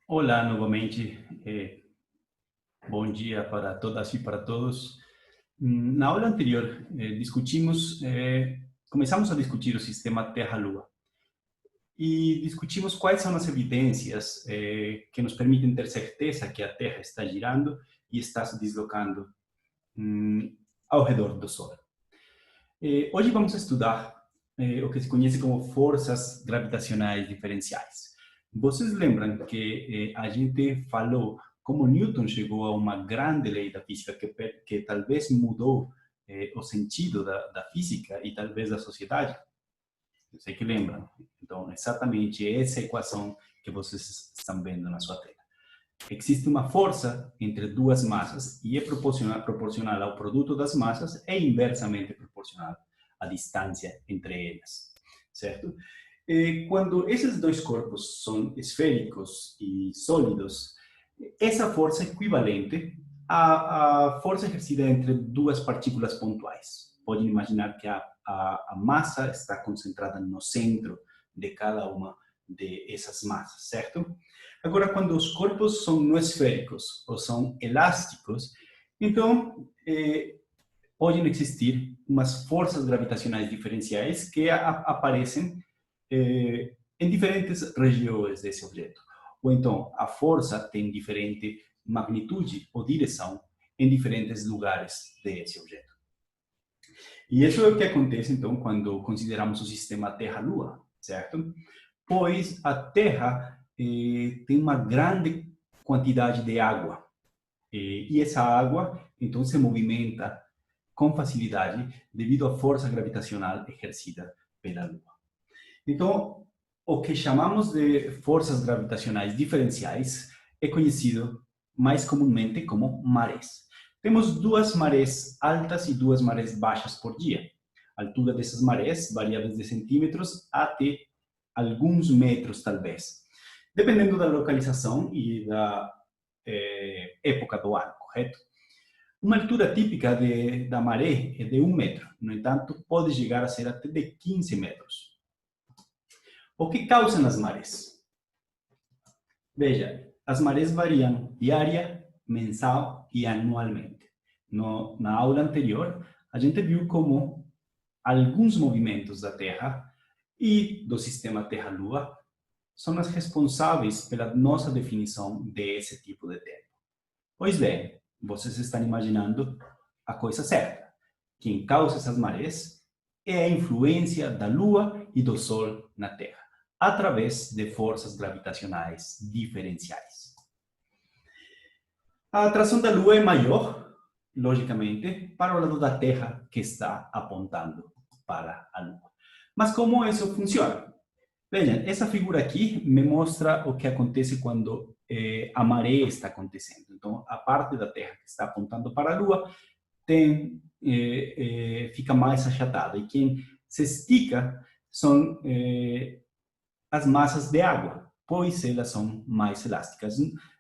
Olá, novamente. Bom dia para todas e para todos. Na aula anterior, começamos a discutir o sistema Terra-Lua e discutimos quais são as evidências que nos permitem ter certeza que a Terra está girando e está se deslocando hum, ao redor do Sol. Hoje vamos estudar o que se conhece como forças gravitacionais diferenciais. Vocês lembram que a gente falou como Newton chegou a uma grande lei da física que talvez mudou o sentido da física e talvez da sociedade? Eu sei que lembram. Então, exatamente essa equação que vocês estão vendo na sua tela. Existe uma força entre duas massas e é proporcional ao produto das massas e inversamente proporcional à distância entre elas, certo? Quando esses dois corpos são esféricos e sólidos, essa força é equivalente à força exercida entre duas partículas pontuais. Podem imaginar que a massa está concentrada no centro de cada uma dessas massas, certo? Agora, quando os corpos são não esféricos ou são elásticos, então podem existir umas forças gravitacionais diferenciais que aparecem em diferentes regiões desse objeto. Ou então, a força tem diferente magnitude ou direção em diferentes lugares desse objeto. E isso é o que acontece, então, quando consideramos o sistema Terra-Lua, certo? Pois a Terra tem uma grande quantidade de água. E essa água, então, se movimenta com facilidade devido à força gravitacional exercida pela Lua. Então, o que chamamos de forças gravitacionais diferenciais é conhecido mais comumente como marés. Temos duas marés altas e duas marés baixas por dia. A altura dessas marés varia desde centímetros até alguns metros, talvez, dependendo da localização e da época do ano, correto? Uma altura típica da maré é de 1 metro, no entanto, pode chegar a ser até de 15 metros. O que causam as marés? Veja, as marés variam diária, mensal e anualmente. Na aula anterior, a gente viu como alguns movimentos da Terra e do sistema Terra-Lua são as responsáveis pela nossa definição desse tipo de tempo. Pois bem, vocês estão imaginando a coisa certa. Quem causa essas marés é a influência da Lua e do Sol na Terra, através de forças gravitacionais diferenciais. A atração da Lua é maior, logicamente, para o lado da Terra que está apontando para a Lua. Mas como isso funciona? Vejam, essa figura aqui me mostra o que acontece quando a maré está acontecendo. Então, a parte da Terra que está apontando para a Lua fica mais achatada. E quem se estica são as massas de água, pois elas são mais elásticas.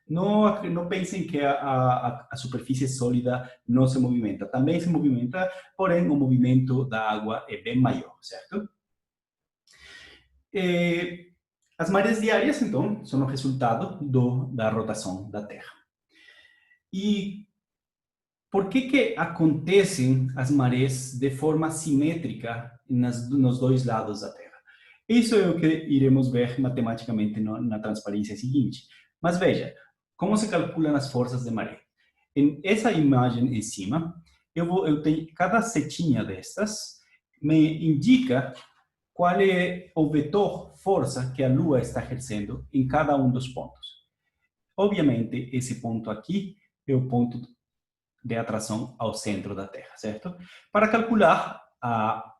Não pensem que a superfície sólida não se movimenta. Também se movimenta, porém o movimento da água é bem maior, certo? As marés diárias, então, são o resultado da rotação da Terra. E por que acontecem as marés de forma simétrica nos dois lados da Terra? Isso é o que iremos ver matematicamente na transparência seguinte. Mas veja, como se calculam as forças de maré? Em essa imagem em cima, eu tenho cada setinha destas me indica qual é o vetor força que a Lua está exercendo em cada um dos pontos. Obviamente, esse ponto aqui é o ponto de atração ao centro da Terra, certo? Para calcular a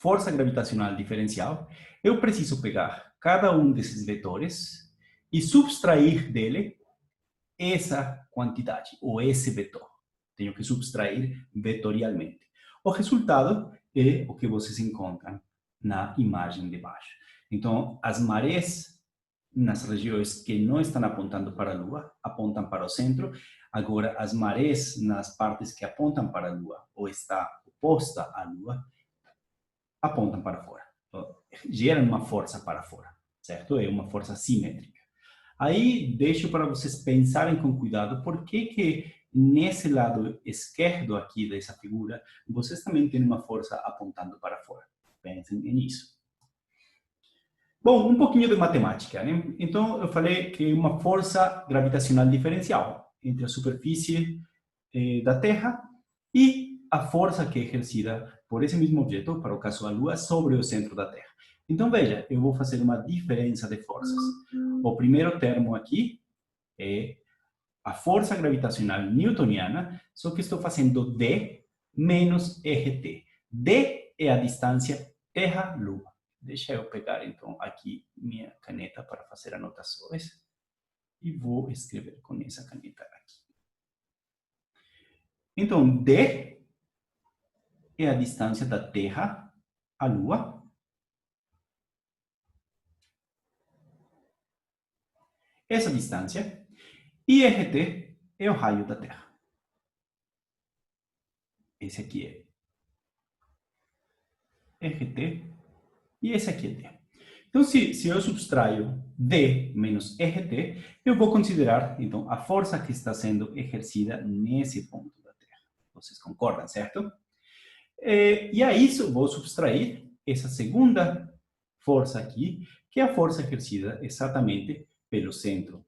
força gravitacional diferencial, eu preciso pegar cada um desses vetores e subtrair dele essa quantidade, ou esse vetor. Tenho que subtrair vetorialmente. O resultado é o que vocês encontram na imagem de baixo. Então, as marés nas regiões que não estão apontando para a Lua, apontam para o centro. Agora, as marés nas partes que apontam para a Lua, ou está oposta à Lua, apontam para fora. Geram uma força para fora, certo? É uma força simétrica. Aí deixo para vocês pensarem com cuidado por que nesse lado esquerdo aqui dessa figura, vocês também têm uma força apontando para fora. Pensem nisso. Bom, um pouquinho de matemática, né? Então, eu falei que uma força gravitacional diferencial entre a superfície da Terra e a força que é exercida por esse mesmo objeto, para o caso da Lua, sobre o centro da Terra. Então, veja, eu vou fazer uma diferença de forças. O primeiro termo aqui é a força gravitacional newtoniana, só que estou fazendo D menos RT. D é a distância Terra-Lua. Deixa eu pegar, então, aqui minha caneta para fazer anotações. E vou escrever com essa caneta aqui. Então, D é a distância da Terra à Lua. Essa distância. E RT é o raio da Terra. Esse aqui é RT e esse aqui é D. Então, se eu subtraio D menos RT, eu vou considerar, então, a força que está sendo exercida nesse ponto da Terra. Vocês concordam, certo? E a isso vou subtrair essa segunda força aqui, que é a força exercida exatamente pelo centro,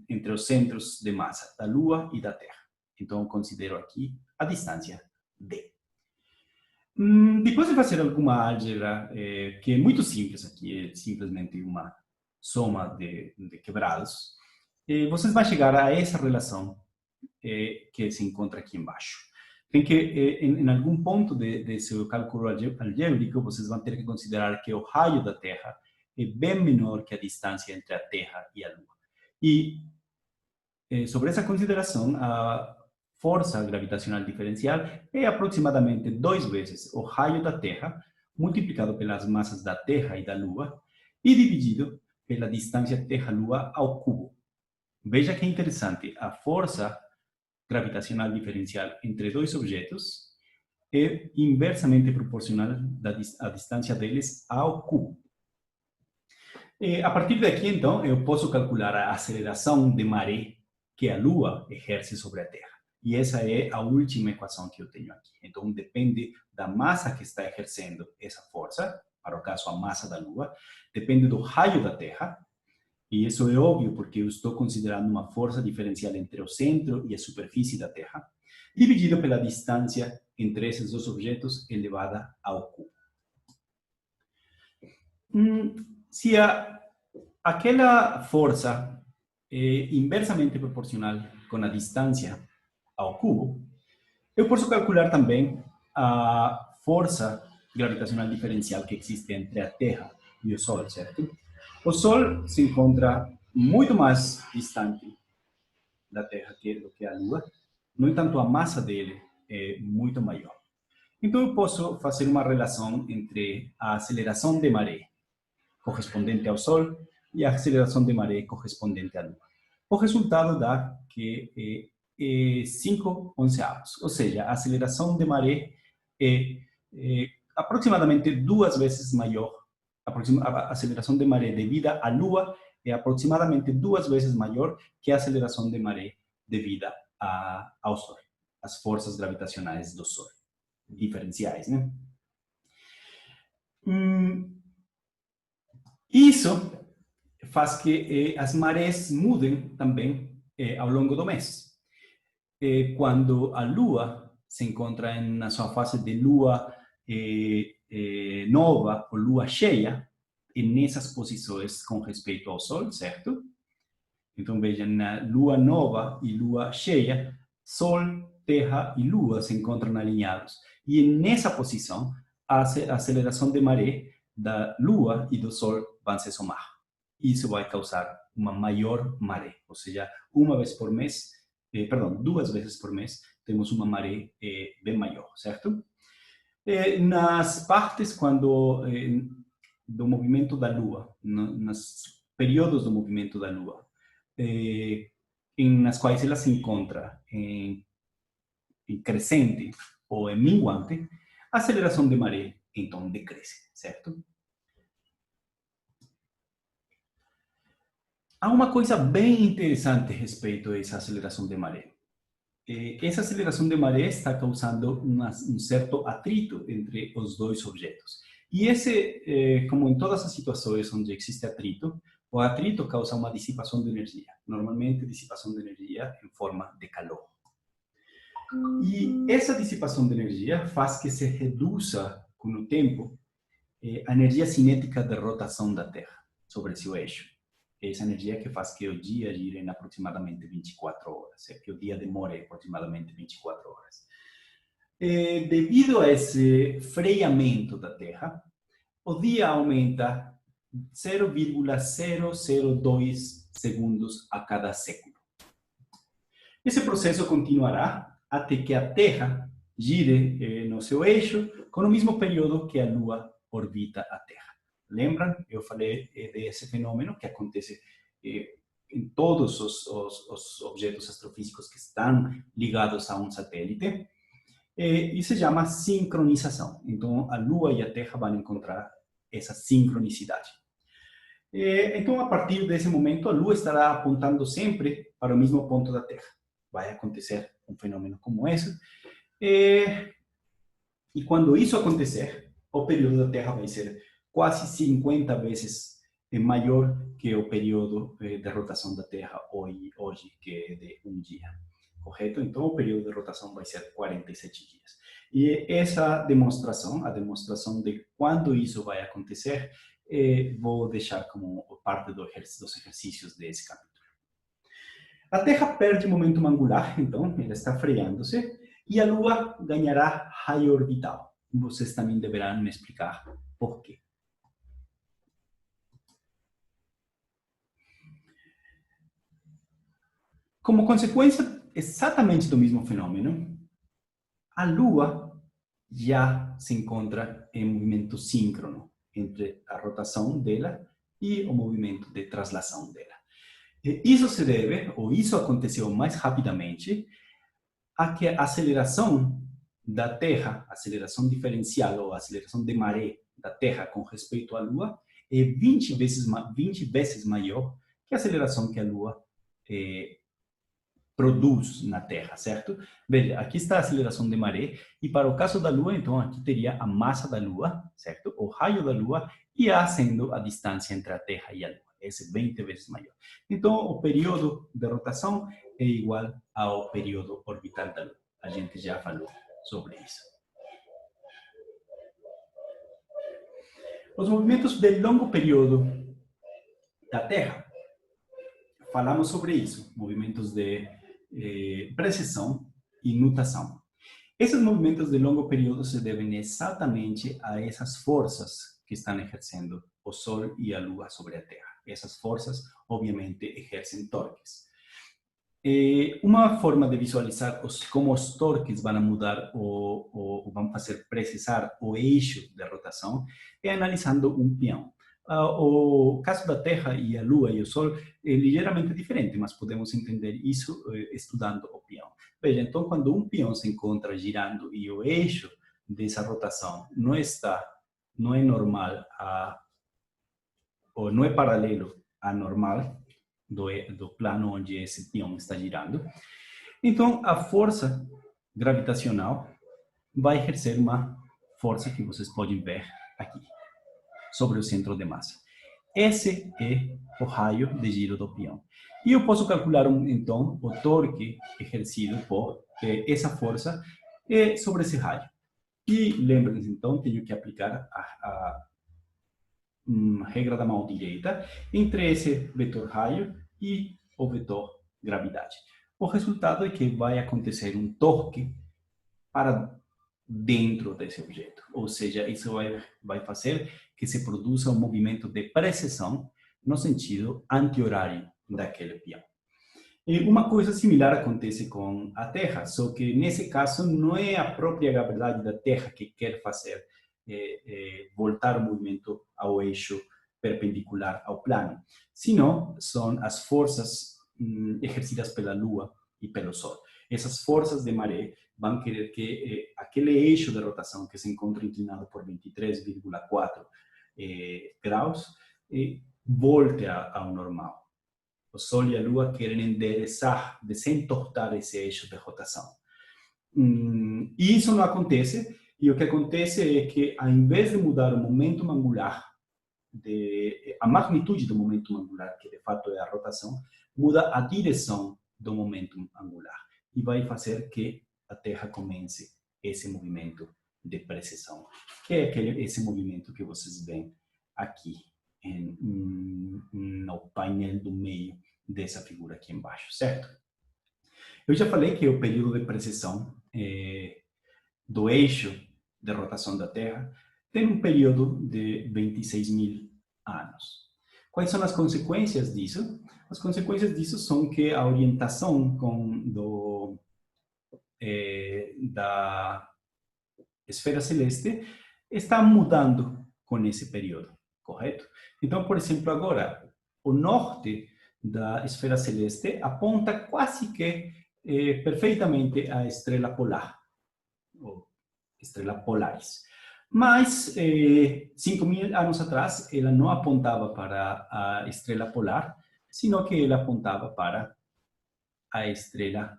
entre os centros de massa da Lua e da Terra. Então, eu considero aqui a distância D. Depois de fazer alguma álgebra, que é muito simples aqui, é simplesmente uma soma de quebrados, vocês vão chegar a essa relação que se encontra aqui embaixo. Tem que, em algum ponto de seu cálculo algébrico, vocês vão ter que considerar que o raio da Terra é bem menor que a distância entre a Terra e a Lua. E, sobre essa consideração, a força gravitacional diferencial é aproximadamente 2 vezes o raio da Terra, multiplicado pelas massas da Terra e da Lua, e dividido pela distância Terra-Lua ao cubo. Veja que interessante, a força gravitacional diferencial entre dois objetos é inversamente proporcional à distância deles ao cubo. A partir daqui, então, eu posso calcular a aceleração de maré que a Lua exerce sobre a Terra. E essa é a última equação que eu tenho aqui. Então, depende da massa que está exercendo essa força, para o caso, a massa da Lua, depende do raio da Terra, e isso é óbvio porque eu estou considerando uma força diferencial entre o centro e a superfície da Terra, dividido pela distância entre esses dois objetos elevada ao cubo. Se aquela força é inversamente proporcional com a distância ao cubo, eu posso calcular também a força gravitacional diferencial que existe entre a Terra e o Sol, certo? O Sol se encontra muito mais distante da Terra do que a Lua. No entanto, a massa dele é muito maior. Então, eu posso fazer uma relação entre a aceleração de maré correspondente ao Sol e a aceleração de maré correspondente à Lua. O resultado dá que é 5 onzeavos, ou seja, a aceleração de maré é aproximadamente 2 vezes maior. A aceleração de maré devida à Lua é aproximadamente 2 vezes maior que a aceleração de maré devida ao Sol, as forças gravitacionais do Sol, diferenciais, né? Isso faz que as marés mudem também ao longo do mês. Quando a Lua se encontra na sua fase de Lua nova ou Lua cheia, e nessas posições com respeito ao Sol, certo? Então, veja, na Lua nova e Lua cheia, Sol, Terra e Lua se encontram alinhados. E nessa posição, a aceleração de maré da Lua e do Sol vão se somar. Isso vai causar uma maior maré, ou seja, uma vez por mês, perdão, 2 vezes por mês, temos uma maré bem maior, certo? Nas partes do movimento da Lua, nos períodos do movimento da Lua, nas quais ela se encontra em crescente ou em minguante, a aceleração de maré então decresce, certo? Há uma coisa bem interessante a respeito dessa aceleração de maré. Essa aceleração de maré está causando um certo atrito entre os dois objetos. E esse, como em todas as situações onde existe atrito, o atrito causa uma dissipação de energia. Normalmente, dissipação de energia em forma de calor. E essa dissipação de energia faz que se reduza, com o tempo, a energia cinética de rotação da Terra sobre seu eixo. Essa energia que faz que o dia gire em aproximadamente 24 horas, que o dia demore aproximadamente 24 horas. Devido a esse freamento da Terra, o dia aumenta 0,002 segundos a cada século. Esse processo continuará até que a Terra gire no seu eixo com o mesmo período que a Lua orbita a Terra. Lembram? Eu falei desse fenômeno que acontece em todos os objetos astrofísicos que estão ligados a um satélite, e se chama sincronização. Então, a Lua e a Terra vão encontrar essa sincronicidade. Então, a partir desse momento, a Lua estará apontando sempre para o mesmo ponto da Terra. Vai acontecer um fenômeno como esse. E quando isso acontecer, o período da Terra vai ser quase 50 vezes maior que o período de rotação da Terra hoje, que é de um dia. Correto? Então, o período de rotação vai ser 47 dias. E essa demonstração, a demonstração de quando isso vai acontecer, vou deixar como parte dos exercícios desse capítulo. A Terra perde momento angular, então, ela está freando-se, e a Lua ganhará raio orbital. Vocês também deverão me explicar por quê. Como consequência exatamente do mesmo fenômeno, a Lua já se encontra em movimento síncrono entre a rotação dela e o movimento de translação dela. Isso se deve, ou isso aconteceu mais rapidamente, a que a aceleração da Terra, a aceleração diferencial ou a aceleração de maré da Terra com respeito à Lua, é 20 vezes maior que a aceleração que a Lua produz na Terra, certo? Veja, aqui está a aceleração de maré, e para o caso da Lua, então, aqui teria a massa da Lua, certo? O raio da Lua, e A sendo a distância entre a Terra e a Lua. Esse é 20 vezes maior. Então, o período de rotação é igual ao período orbital da Lua. A gente já falou sobre isso. Os movimentos de longo período da Terra, falamos sobre isso, movimentos de precessão e nutação. Esses movimentos de longo período se devem exatamente a essas forças que estão exercendo o Sol e a Lua sobre a Terra. Essas forças, obviamente, exercem torques. Uma forma de visualizar como os torques vão mudar ou vão fazer precisar o eixo de rotação é analisando um peão. O caso da Terra e a Lua e o Sol é ligeiramente diferente, mas podemos entender isso estudando o peão. Veja, então, quando um peão se encontra girando e o eixo dessa rotação não é normal, ou não é paralelo à normal do plano onde esse peão está girando, então a força gravitacional vai exercer uma força que vocês podem ver aqui, sobre o centro de massa. Esse é o raio de giro do peão. E eu posso calcular, então, o torque exercido por essa força sobre esse raio. E lembrem-se, então, tenho que aplicar a regra da mão direita entre esse vetor raio e o vetor gravidade. O resultado é que vai acontecer um torque para dentro desse objeto. Ou seja, isso vai fazer que se produza um movimento de precessão no sentido anti-horário daquele peão. E uma coisa similar acontece com a Terra, só que nesse caso não é a própria gravidade da Terra que quer fazer voltar o movimento ao eixo perpendicular ao plano, sino são as forças exercidas pela Lua e pelo Sol. Essas forças de maré vão querer que aquele eixo de rotação que se encontra inclinado por 23,4 graus volte ao normal. O Sol e a Lua querem endereçar, desentortar esse eixo de rotação. E isso não acontece, e o que acontece é que, ao invés de mudar o momento angular, a magnitude do momento angular, que de fato é a rotação, muda a direção do momento angular e vai fazer que a Terra comece esse movimento de precessão, que é esse movimento que vocês veem aqui no painel do meio dessa figura aqui embaixo, certo? Eu já falei que o período de precessão do eixo de rotação da Terra tem um período de 26.000 anos. Quais são as consequências disso? As consequências disso são que a orientação da esfera celeste está mudando com esse período, correto? Então, por exemplo, agora, o norte da esfera celeste aponta quase que perfeitamente a estrela polar, ou estrela Polaris. Mas, 5.000 anos atrás, ela não apontava para a estrela polar, sino que ela apontava para a estrela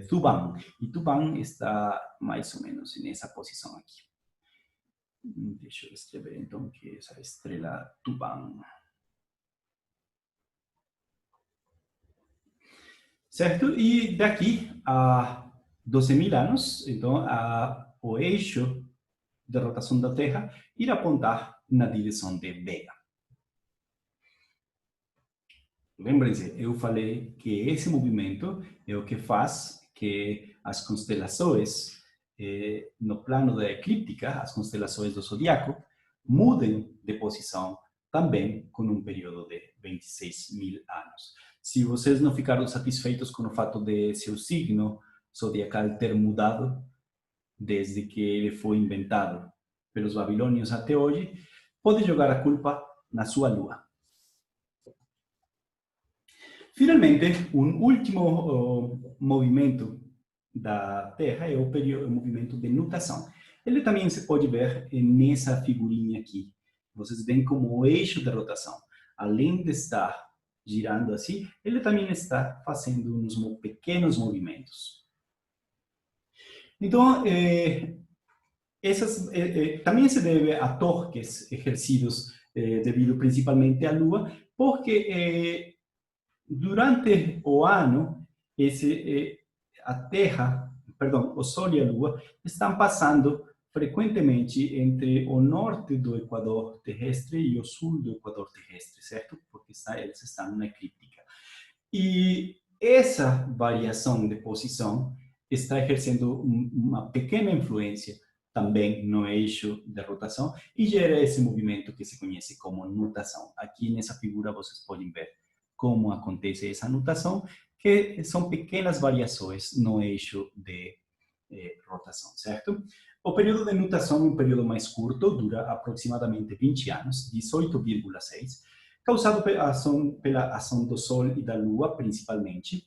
Thuban. E Thuban está mais ou menos nessa posição aqui. Deixa eu escrever então que essa estrela Thuban. Certo? E daqui a 12.000 anos, então, o eixo de rotação da Terra irá apontar na direção de Vega. Lembrem-se, eu falei que esse movimento é o que faz que as constelações no plano da eclíptica, as constelações do zodiaco, mudem de posição também com um período de 26.000 anos. Se vocês não ficaram satisfeitos com o fato de seu signo zodiacal ter mudado desde que ele foi inventado pelos babilônios até hoje, pode jogar a culpa na sua lua. Finalmente, um último movimento da Terra é o movimento de nutação. Ele também se pode ver nessa figurinha aqui. Vocês veem como o eixo de rotação, além de estar girando assim, ele também está fazendo uns pequenos movimentos. Então, também se deve a torques exercidos devido principalmente à Lua, porque durante o ano, a Terra, perdão, o Sol e a Lua estão passando frequentemente entre o norte do Equador terrestre e o sul do Equador terrestre, certo? Porque eles estão na eclíptica. E essa variação de posição está exercendo uma pequena influência também no eixo de rotação e gera esse movimento que se conhece como nutação. Aqui nessa figura vocês podem ver como acontece essa nutação, que são pequenas variações no eixo de rotação, certo? O período de nutação é um período mais curto, dura aproximadamente 20 anos, 18,6, causado pela ação do Sol e da Lua, principalmente.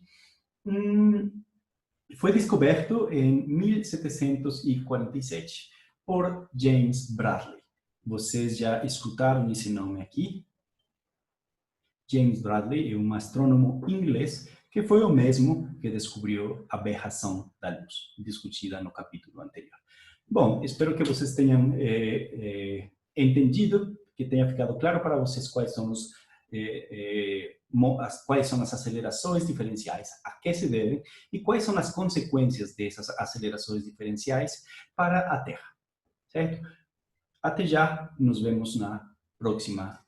Foi descoberto em 1747 por James Bradley. Vocês já escutaram esse nome aqui? James Bradley é um astrônomo inglês que foi o mesmo que descobriu a aberração da luz, discutida no capítulo anterior. Bom, espero que vocês tenham entendido, que tenha ficado claro para vocês quais são as acelerações diferenciais, a que se devem e quais são as consequências dessas acelerações diferenciais para a Terra, certo? Até já, nos vemos na próxima